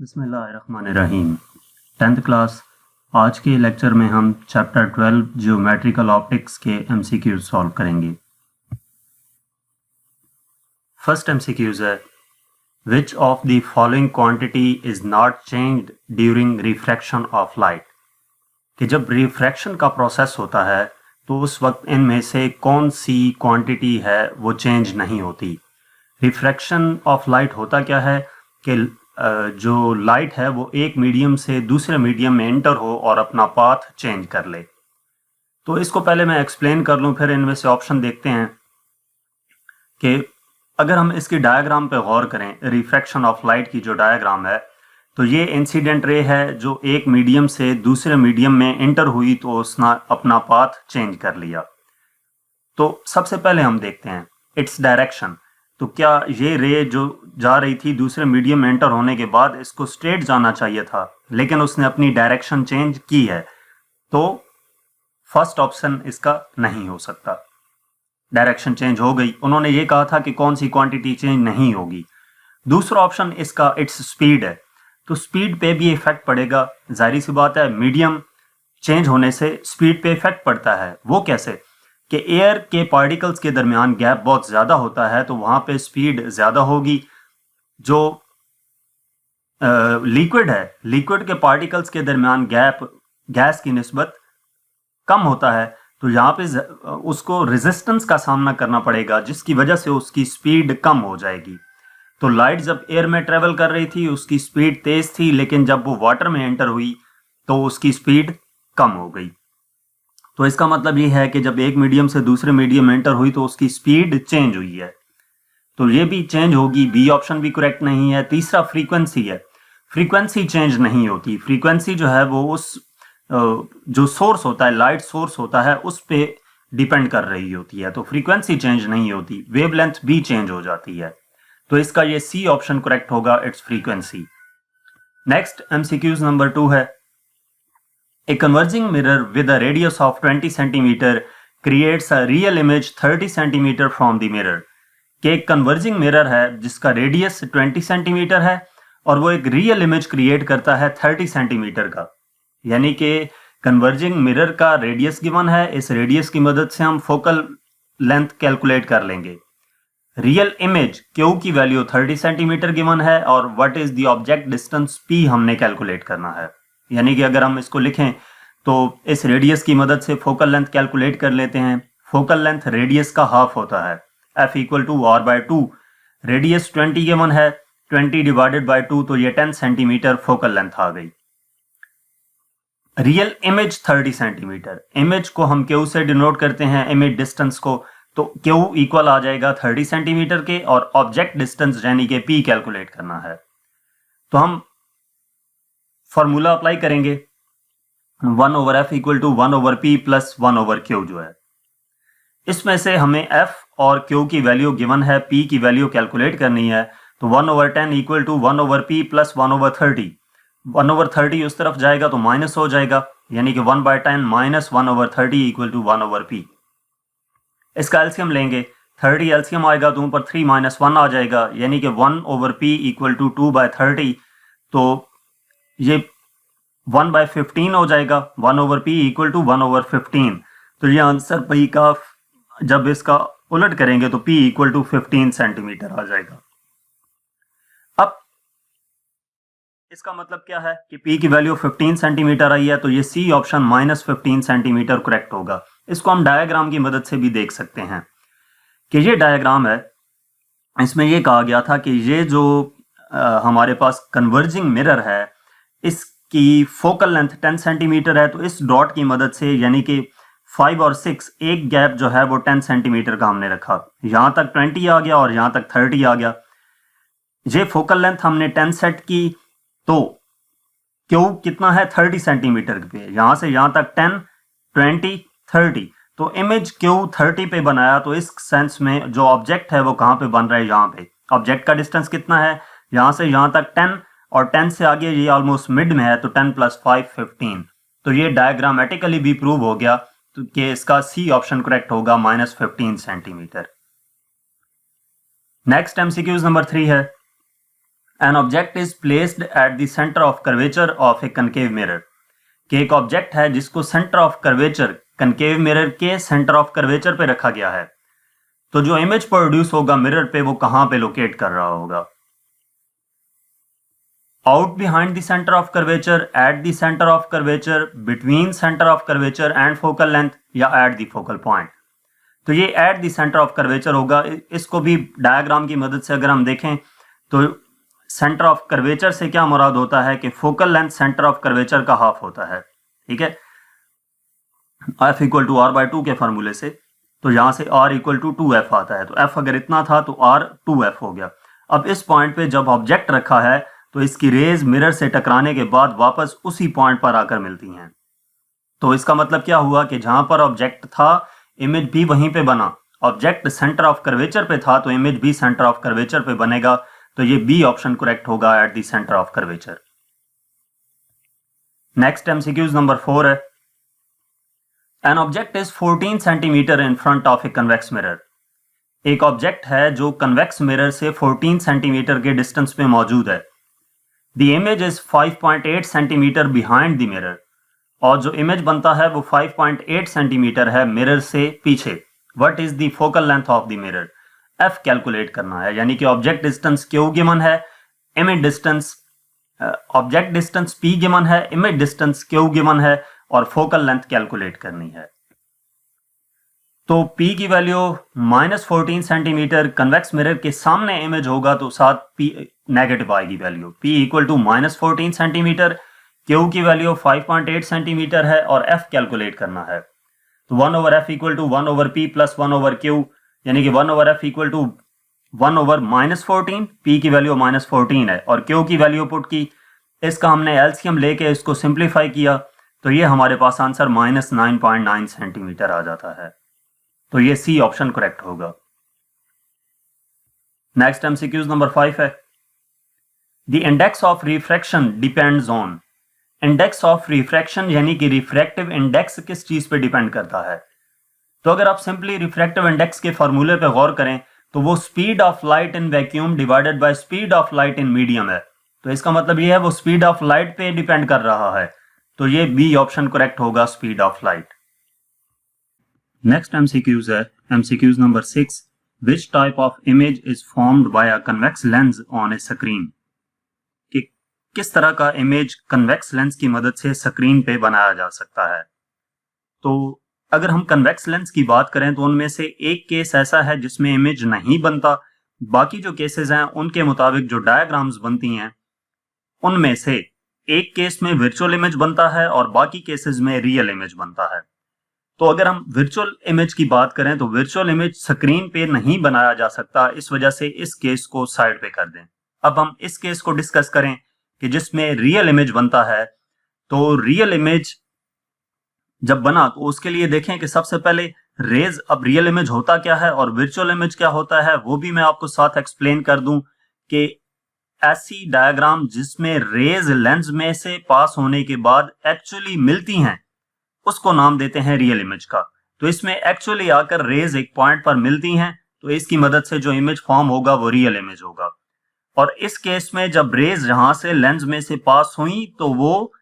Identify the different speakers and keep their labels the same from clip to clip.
Speaker 1: बिस्मिल्लाहिर्रहमानिर्रहीम। 10th class. आज के लेक्चर में हम चैप्टर 12 जियोमेट्रिकल ऑप्टिक्स के एमसीक्यूज सॉल्व करेंगे। फर्स्ट एमसीक्यूज है, which of the following quantity is not changed during refraction of light. कि जब रिफ्रैक्शन का प्रोसेस होता है तो उस वक्त इनमें से कौन सी क्वांटिटी है वो चेंज नहीं होती। रिफ्रैक्शन ऑफ लाइट होता क्या है कि जो लाइट है वो एक मीडियम से दूसरे मीडियम में एंटर हो और अपना पाथ चेंज कर ले। तो इसको पहले मैं एक्सप्लेन कर लूं, फिर इनमें से ऑप्शन देखते हैं कि अगर हम इसकी डायग्राम पे गौर करें, रिफ्रैक्शन ऑफ लाइट की जो डायग्राम है, तो ये इंसिडेंट रे है जो एक मीडियम से दूसरे मीडियम में एंटर हुई तो उसने अपना पाथ चेंज कर लिया। तो सबसे पहले हम देखते हैं इट्स डायरेक्शन। तो क्या ये रे जो जा रही थी दूसरे मीडियम में एंटर होने के बाद इसको स्ट्रेट जाना चाहिए था, लेकिन उसने अपनी डायरेक्शन चेंज की है, तो फर्स्ट ऑप्शन इसका नहीं हो सकता। डायरेक्शन चेंज हो गई। उन्होंने ये कहा था कि कौन सी क्वांटिटी चेंज नहीं होगी। दूसरा ऑप्शन इसका इट्स स्पीड है, तो स्पीड पे भी इफेक्ट पड़ेगा। जाहिर सी बात है, मीडियम चेंज होने से स्पीड पे इफेक्ट पड़ता है। वो कैसे कि एयर के पार्टिकल्स के दरमियान गैप बहुत ज़्यादा होता है, तो वहाँ पे स्पीड ज़्यादा होगी। जो लिक्विड है, लिक्विड के पार्टिकल्स के दरमियान गैप गैस की निस्बत कम होता है, तो यहाँ पे उसको रेजिस्टेंस का सामना करना पड़ेगा, जिसकी वजह से उसकी स्पीड कम हो जाएगी। तो लाइट जब एयर में ट्रेवल कर रही थी उसकी स्पीड तेज थी, लेकिन जब वो वाटर में एंटर हुई तो उसकी स्पीड कम हो गई। तो इसका मतलब ये है कि जब एक मीडियम से दूसरे मीडियम में एंटर हुई तो उसकी स्पीड चेंज हुई है, तो ये भी चेंज होगी। बी ऑप्शन भी करेक्ट नहीं है। तीसरा फ्रीक्वेंसी है, फ्रीक्वेंसी चेंज नहीं होती। फ्रीक्वेंसी जो है वो उस जो सोर्स होता है, लाइट सोर्स होता है, उस पे डिपेंड कर रही होती है, तो फ्रीक्वेंसी चेंज नहीं होती। वेवलेंथ भी चेंज हो जाती है, तो इसका ये सी ऑप्शन करेक्ट होगा, it's frequency. Next MCQs number 2 है, A converging mirror with a radius of 20 cm creates a real image 30 cm from the mirror। कि एक कन्वर्जिंग मिरर है जिसका रेडियस 20 सेंटीमीटर है और वो एक रियल इमेज क्रिएट करता है 30 सेंटीमीटर का। यानी कि कन्वर्जिंग मिरर का रेडियस गिवन है, इस रेडियस की मदद से हम फोकल लेंथ कैलकुलेट कर लेंगे। रियल इमेज क्यू की वैल्यू 30 सेंटीमीटर गिवन है और what is the object distance P हमने कैलकुलेट करना है। यानी कि अगर हम इसको लिखें तो इस रेडियस की मदद से फोकल लेंथ कैलकुलेट कर लेते हैं। फोकल लेंथ रेडियस का हाफ होता है, f equal to r by 2। Radius 20 given है, 20 डिवाइडेड बाय 2, तो ये 10 सेंटीमीटर फोकल लेंथ आ गई। रियल इमेज 30 सेंटीमीटर, इमेज को हम क्यू से डिनोट करते हैं, इमेज डिस्टेंस को, तो क्यू इक्वल आ जाएगा 30 सेंटीमीटर के, और ऑब्जेक्ट डिस्टेंस यानी कि p कैलकुलेट करना है। तो हम फॉर्मूला अप्लाई करेंगे, 1/f equal to 1/p plus 1/q जो है। इसमें से हमें f और q की वैल्यू गिवन है, p की वैल्यू कैलकुलेट करनी है, तो 1/10 इक्वल टू 1/p प्लस 1/30। 1/30 उस तरफ जाएगा तो माइनस हो जाएगा, यानी कि 1/10 माइनस 1/30 इक्वल टू 1/p। इसका एलसीएम लेंगे, 30 एलसीएम आएगा तो ऊपर 3 माइनस 1 आ जाएगा, यानी कि 1/p इक्वल टू 2/30। तो ये 1/15 हो जाएगा, 1/p इक्वल टू 1/15। तो ये आंसर p का जब इसका उलट करेंगे तो p इक्वल टू 15 सेंटीमीटर आ जाएगा। अब इसका मतलब क्या है कि p की वैल्यू 15 सेंटीमीटर आई है, तो ये सी ऑप्शन -15 सेंटीमीटर करेक्ट होगा। इसको हम डायग्राम की मदद से भी देख सकते हैं कि ये डायग्राम है, इसमें ये कहा गया था कि ये जो हमारे पास कन्वर्जिंग मिरर है इसकी फोकल लेंथ 10 सेंटीमीटर है, तो इस डॉट की मदद से यानी कि 5 और 6 एक गैप जो है वो 10 सेंटीमीटर का हमने रखा, यहां तक 20 आ गया और यहां तक 30 आ गया। ये फोकल लेंथ हमने 10 सेट की, तो क्यू कितना है 30 सेंटीमीटर पे, यहां से यहां तक 10 20 30, तो इमेज क्यू 30 पे बनाया। तो इस सेंस में जो ऑब्जेक्ट है वो कहां पे बन रहा है, यहाँ पे। ऑब्जेक्ट का डिस्टेंस कितना है, यहां से यहां तक 10 और 10 से आगे ये ऑलमोस्ट मिड में है, तो 10 + 5 15। तो ये डायग्रामेटिकली भी प्रूव हो गया तो कि इसका सी ऑप्शन करेक्ट होगा, -15 सेंटीमीटर। नेक्स्ट एमसीक्यूज नंबर 3 है, an object is placed at the centre of curvature of A concave mirror, कि एक ऑब्जेक्ट है जिसको centre of curvature, concave mirror के सेंटर ऑफ कर्वेचर पे रखा गया है, तो जो इमेज प्रोड्यूस होगा मिरर पे वो कहां पे लोकेट कर रहा होगा? Out behind the centre of curvature, at the centre of curvature, between centre of curvature and focal length, या एट द फोकल पॉइंट। तो ये at the centre of curvature होगा। इसको भी डायग्राम की मदद से अगर हम देखें तो सेंटर ऑफ कर्वेचर से क्या मुराद होता है कि focal length centre of curvature का हाफ होता है, ठीक है, F equal to R by 2 के फार्मूले से। तो यहां से R इक्वल टू 2F आता है, तो F अगर इतना था तो R 2F हो गया। अब इस पॉइंट पे जब ऑब्जेक्ट रखा है तो इसकी रेज मिरर से टकराने के बाद वापस उसी पॉइंट पर आकर मिलती हैं। तो इसका मतलब क्या हुआ कि जहां पर ऑब्जेक्ट था इमेज भी वहीं पे बना। ऑब्जेक्ट सेंटर ऑफ कर्वेचर पे था तो इमेज भी सेंटर ऑफ कर्वेचर पे बनेगा। तो ये बी ऑप्शन करेक्ट होगा, at the centre of curvature. Next MCQs number 4 है, an object is 14 centimetre in front of a convex mirror. एक ऑब्जेक्ट है जो कन्वेक्स मिरर से 14 सेंटीमीटर के डिस्टेंस पे मौजूद है। The image is 5.8 centimetre behind the mirror, और जो इमेज बनता है वो 5.8 सेंटीमीटर है मिरर से पीछे। What is the focal length of the mirror? F calculate करना है, यानी कि ऑब्जेक्ट डिस्टेंस Q गिवन है, image distance object distance P given है, इमेज डिस्टेंस Q गिवन है, और फोकल लेंथ कैलकुलेट करनी है। तो P की वैल्यू -14 सेंटीमीटर, कन्वेक्स मिरर के सामने इमेज होगा तो साथ P नेगेटिव आएगी value. P equal to -14 centimetre, Q की वैल्यू 5.8 सेंटीमीटर है और F कैलकुलेट करना है। तो 1/F equal to 1/P plus 1/Q, यानी कि 1/F इक्वल टू 1/-14, P की वैल्यू -14 है और Q की वैल्यू पुट की। इसका हमने एलसीएम लेके इसको सिंप्लीफाई किया तो ये हमारे पास आंसर -9.9 सेंटीमीटर आ जाता है। तो ये सी ऑप्शन करेक्ट होगा। नेक्स्ट एमसीक्यूज नंबर 5 है, the index of refraction depends on. Index of refraction यानी कि रिफ्रैक्टिव इंडेक्स किस चीज पे डिपेंड करता है? तो अगर आप सिंपली रिफ्रैक्टिव इंडेक्स के फॉर्मूले पे गौर करें तो वो speed of light in vacuum divided by speed of light in medium है। तो इसका मतलब ये है वो स्पीड ऑफ लाइट पे डिपेंड कर रहा है। तो ये बी ऑप्शन करेक्ट होगा, speed of light. Next MCQs है, MCQs number 6, which type of image is formed by a convex lens on a screen. कि किस तरह का इमेज कन्वेक्स लेंस की मदद से स्क्रीन पे बनाया जा सकता है। तो अगर हम कन्वेक्स लेंस की बात करें तो उनमें से एक केस ऐसा है जिसमें इमेज नहीं बनता। बाकी जो केसेस हैं उनके मुताबिक जो डायग्राम्स बनती हैं उनमें से एक केस में वर्चुअल इमेज बनता है और बाकी केसेस में रियल इमेज बनता है। तो अगर हम वर्चुअल इमेज की बात करें तो वर्चुअल इमेज स्क्रीन पे नहीं बनाया जा सकता, इस वजह से इस केस को साइड पे कर दें। अब हम इस केस को डिस्कस करें कि जिसमें रियल इमेज बनता है। तो रियल इमेज जब बना तो उसके लिए देखें कि सबसे पहले रेज, अब रियल इमेज होता क्या है और वर्चुअल इमेज क्या होता है वो भी मैं आपको साथ एक्सप्लेन कर दूं कि ऐसी डायग्राम जिसमें रेज लेंस में से पास होने के बाद एक्चुअली मिलती हैं उसको नाम देते हैं रियल इमेज का। तो इसमें एक्चुअली आकर रेज एक पॉइंट पर मिलती हैं तो इसकी मदद से जो इमेज फॉर्म होगा वो रियल इमेज होगा। और इस केस में जब रेज यहां से लेंस में से पास हुई तो वो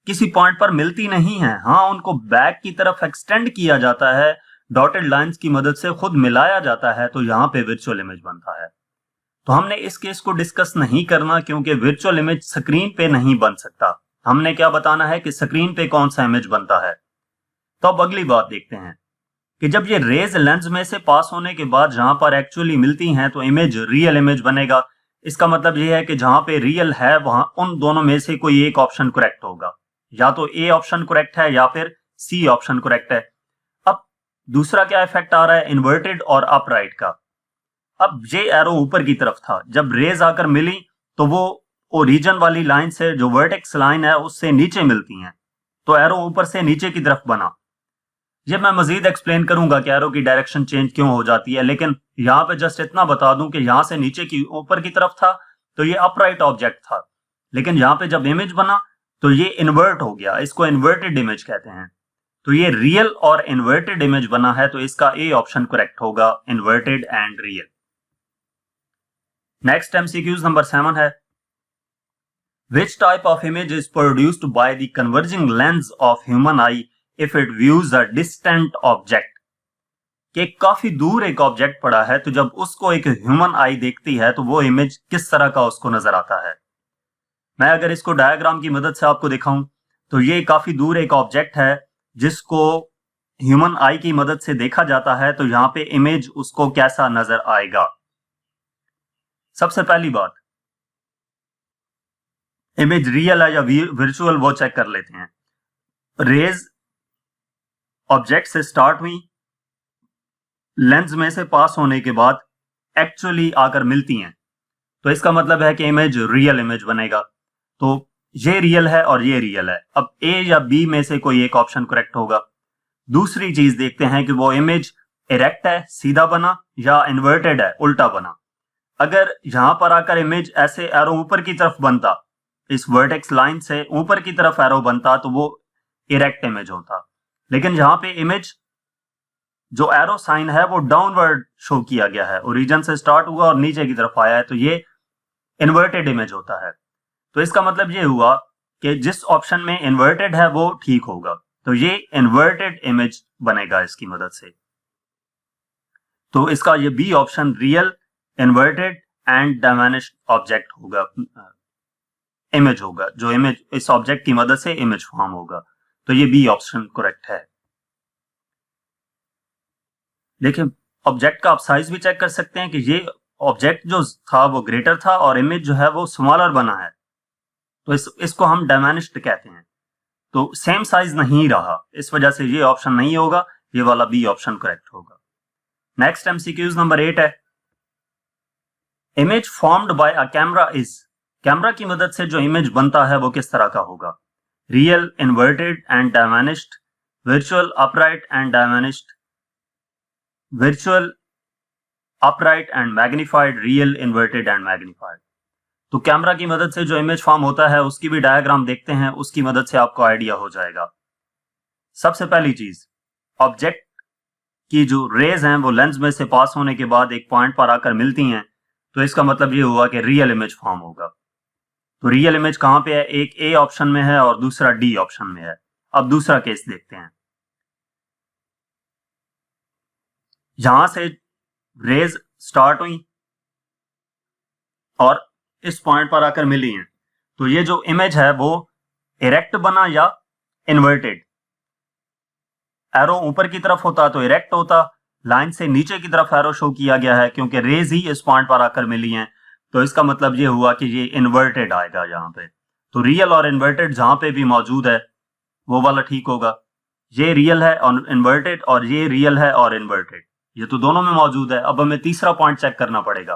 Speaker 1: किसी पॉइंट पर मिलती नहीं है, हाँ उनको बैक की तरफ एक्सटेंड किया जाता है, डॉटेड लाइंस की मदद से खुद मिलाया जाता है, तो यहां पे वर्चुअल इमेज बनता है। तो हमने इस केस को डिस्कस नहीं करना क्योंकि वर्चुअल इमेज स्क्रीन पे नहीं बन सकता। हमने क्या बताना है कि स्क्रीन पे कौन सा इमेज बनता है। तो अब अगली बात देखते हैं कि जब ये रेज लेंस में से पास होने के बाद जहां पर एक्चुअली मिलती हैं तो इमेज रियल इमेज बनेगा। इसका मतलब यह है कि जहां पे रियल है वहां उन दोनों में से कोई एक ऑप्शन करेक्ट होगा, या तो ए ऑप्शन करेक्ट है या फिर सी ऑप्शन करेक्ट है। अब दूसरा क्या इफेक्ट आ रहा है, इन्वर्टेड और अपराइट का। अब ये एरो ऊपर की तरफ था, जब रेज आकर मिली तो वो ओरिजिन वाली लाइन से जो वर्टेक्स लाइन है उससे नीचे मिलती हैं, तो एरो ऊपर से नीचे की तरफ बना। ये मैं मजीद एक्सप्लेन करूंगा कि एरो की डायरेक्शन चेंज क्यों हो जाती है, लेकिन यहां पे जस्ट इतना बता दूं कि यहां से नीचे की ऊपर की तरफ था तो ये अपराइट ऑब्जेक्ट था, लेकिन यहां पे जब इमेज बना तो ये इन्वर्ट हो गया, इसको इन्वर्टेड इमेज कहते हैं। तो ये रियल और इन्वर्टेड इमेज बना है, तो इसका ए ऑप्शन करेक्ट होगा, inverted and real. Next MCQs number 7 है, Which type of image is produced by the converging lens of human eye if it views a distant object? कि काफी दूर एक ऑब्जेक्ट पड़ा है, तो जब उसको एक ह्यूमन आई देखती है तो वो इमेज किस तरह का उसको नजर आता है। मैं अगर इसको डायग्राम की मदद से आपको दिखाऊं तो ये काफी दूर एक ऑब्जेक्ट है जिसको ह्यूमन आई की मदद से देखा जाता है, तो यहां पे इमेज उसको कैसा नजर आएगा। सबसे पहली बात, इमेज रियल है या वर्चुअल वो चेक कर लेते हैं। रेज ऑब्जेक्ट से स्टार्ट हुई, लेंस में से पास होने के बाद एक्चुअली आकर मिलती हैं, तो इसका मतलब है कि इमेज रियल इमेज बनेगा। तो ये रियल है और ये रियल है। अब ए या बी में से कोई एक ऑप्शन करेक्ट होगा। दूसरी चीज देखते हैं कि वो इमेज इरेक्ट है, सीधा बना, या इन्वर्टेड है, उल्टा बना। अगर यहां पर आकर इमेज ऐसे एरो ऊपर की तरफ बनता, इस वर्टेक्स लाइन से ऊपर की तरफ एरो बनता, तो वो इरेक्ट इमेज होता। लेकिन यहां पे इमेज जो एरो साइन है वो डाउनवर्ड शो किया गया है, ओरिजिन से स्टार्ट हुआ और नीचे की तरफ आया है, तो ये इन्वर्टेड इमेज होता है। तो इसका मतलब ये हुआ कि जिस ऑप्शन में इन्वर्टेड है वो ठीक होगा, तो ये इन्वर्टेड इमेज बनेगा इसकी मदद से। तो इसका ये B option real, inverted and diminished object होगा, इमेज होगा, जो इमेज इस ऑब्जेक्ट की मदद से इमेज फॉर्म होगा। तो ये बी ऑप्शन करेक्ट है। देखिए, ऑब्जेक्ट का आप साइज भी चेक कर सकते हैं कि ये ऑब्जेक्ट जो था वो ग्रेटर था और इमेज जो है वो स्मॉलर बना है, तो इसको हम डायमेनिश्ड कहते हैं। तो सेम साइज नहीं रहा, इस वजह से ये ऑप्शन नहीं होगा, ये वाला बी ऑप्शन करेक्ट होगा। नेक्स्ट MCQs नंबर 8 है, image formed by a camera is, camera की मदद से जो इमेज बनता है वो किस तरह का होगा? Real, inverted and diminished, virtual, upright and diminished, virtual, upright and magnified, real, inverted and magnified. तो कैमरा की मदद से जो इमेज फॉर्म होता है उसकी भी डायग्राम देखते हैं, उसकी मदद से आपको आइडिया हो जाएगा। सबसे पहली चीज, ऑब्जेक्ट की जो रेज हैं वो लेंस में से पास होने के बाद एक पॉइंट पर आकर मिलती हैं, तो इसका मतलब ये हुआ कि रियल इमेज फॉर्म होगा। तो रियल इमेज कहां पे है? एक ए ऑप्शन में है और दूसरा डी ऑप्शन में है। अब दूसरा केस देखते हैं, यहां से रेज स्टार्ट हुई और इस पॉइंट पर आकर मिली हैं, तो ये जो इमेज है वो इरेक्ट बना या इन्वर्टेड। एरो ऊपर की तरफ होता तो इरेक्ट होता, लाइन से नीचे की तरफ एरो शो किया गया है क्योंकि रेज ही इस पॉइंट पर आकर मिली हैं, तो इसका मतलब ये हुआ कि ये इन्वर्टेड आएगा यहां पे। तो रियल और इन्वर्टेड जहां पे भी मौजूद है वो वाला ठीक होगा। ये रियल है और इन्वर्टेड, और ये रियल है और इन्वर्टेड, ये तो दोनों में मौजूद है। अब हमें तीसरा पॉइंट चेक करना पड़ेगा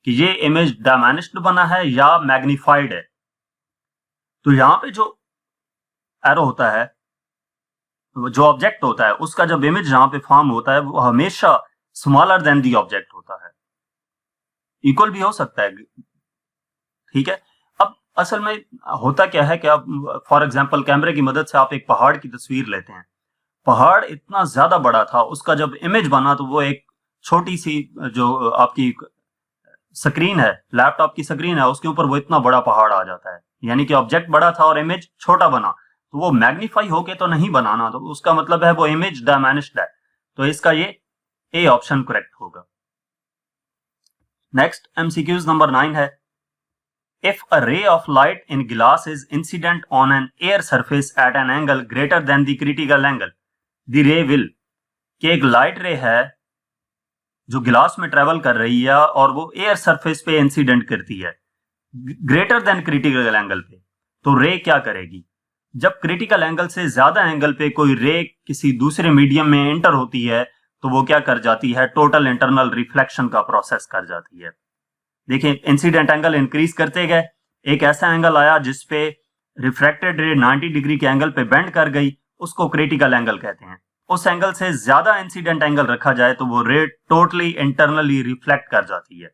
Speaker 1: कि ये इमेज डायमेनिश्ड बना है या मैग्नीफाइड है। तो यहां पे जो एरो होता है, जो ऑब्जेक्ट होता है, उसका जब इमेज यहां पे फॉर्म होता है वो हमेशा स्मॉलर देन दी ऑब्जेक्ट होता है, इक्वल भी हो सकता है, ठीक है। अब असल में होता क्या है कि आप फॉर एग्जांपल कैमरे की मदद से आप एक पहाड़ की तस्वीर लेते हैं, पहाड़ इतना ज्यादा बड़ा था, उसका जब इमेज बना तो वो एक छोटी सी जो आपकी स्क्रीन है, लैपटॉप की स्क्रीन है, उसके ऊपर वो इतना बड़ा पहाड़ आ जाता है। यानी कि ऑब्जेक्ट बड़ा था और इमेज छोटा बना, तो वो मैग्नीफाई होके तो नहीं बनाना, तो उसका मतलब है वो इमेज डायमेनिश्ड है। तो इसका ये ए ऑप्शन करेक्ट होगा। नेक्स्ट MCQs नंबर 9 है, if a ray of light in glass is incident on an air surface at an angle greater than the critical angle, the रे विल, कि एक लाइट रे है जो गिलास में ट्रेवल कर रही है और वो एयर सरफेस पे इंसिडेंट करती है ग्रेटर देन क्रिटिकल एंगल पे, तो रे क्या करेगी? जब क्रिटिकल एंगल से ज्यादा एंगल पे कोई रे किसी दूसरे मीडियम में एंटर होती है तो वो क्या कर जाती है? टोटल इंटरनल रिफ्लेक्शन का प्रोसेस कर जाती है। देखिए, इंसिडेंट एंगल इंक्रीज करते गए, एक ऐसा एंगल आया जिसपे रिफ्रैक्टेड रे 90 डिग्री के एंगल पे बेंड कर गई, उसको क्रिटिकल एंगल कहते हैं। उस एंगल से ज्यादा इंसिडेंट एंगल रखा जाए तो वो रे टोटली इंटरनली रिफ्लेक्ट कर जाती है।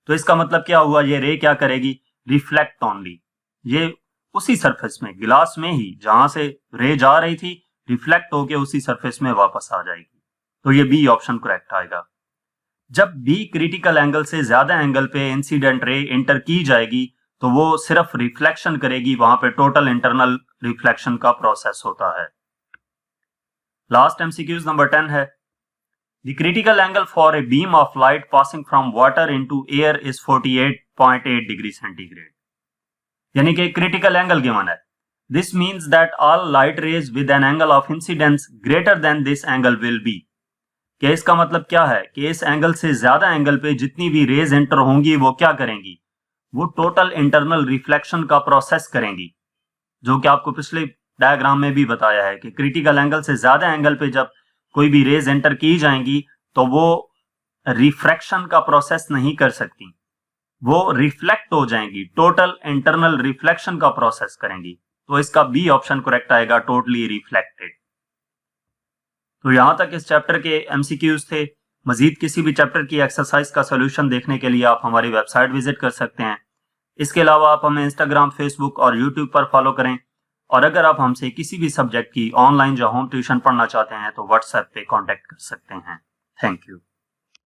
Speaker 1: तो इसका मतलब क्या हुआ? ये रे क्या करेगी? रिफ्लेक्ट ओनली, ये उसी सरफेस में, गिलास में ही जहां से रे जा रही थी, रिफ्लेक्ट होके उसी सरफेस में वापस आ जाएगी। तो ये बी ऑप्शन करेक्ट आएगा। जब बी क्रिटिकल एंगल से ज्यादा एंगल पे इंसिडेंट रे एंटर की जाएगी तो वो सिर्फ रिफ्लेक्शन करेगी, वहां पे टोटल इंटरनल रिफ्लेक्शन का प्रोसेस होता है। लास्ट एमसीक्यूज नंबर 10 है, the critical angle for a beam of light passing from water into air is 48.8 degree centigrade. यानी कि क्रिटिकल एंगल गिवन है। This means that all light rays with an angle of incidence greater than this angle will be. कि इसका मतलब क्या है कि इस एंगल से ज्यादा एंगल पे जितनी भी रेज एंटर होंगी वो क्या करेंगी, वो टोटल इंटरनल रिफ्लेक्शन का प्रोसेस करेंगी, जो कि आपको पिछले डायग्राम में भी बताया है कि क्रिटिकल एंगल से ज्यादा एंगल पे जब कोई भी रेज एंटर की जाएंगी तो वो रिफ्रैक्शन का प्रोसेस नहीं कर सकती, वो रिफ्लेक्ट हो जाएंगी, टोटल इंटरनल रिफ्लेक्शन का प्रोसेस करेंगी। तो इसका बी ऑप्शन करेक्ट आएगा, टोटली रिफ्लेक्टेड। तो यहां तक इस चैप्टर के एमसीक्यूज थे। मजीद किसी भी चैप्टर की एक्सरसाइज का सॉल्यूशन देखने के लिए आप हमारी वेबसाइट विजिट कर सकते हैं। इसके अलावा आप हमें इंस्टाग्राम, फेसबुक और यूट्यूब पर फॉलो करें। और अगर आप हमसे किसी भी सब्जेक्ट की ऑनलाइन या होम ट्यूशन पढ़ना चाहते हैं तो व्हाट्सएप पे कांटेक्ट कर सकते हैं। Thank you.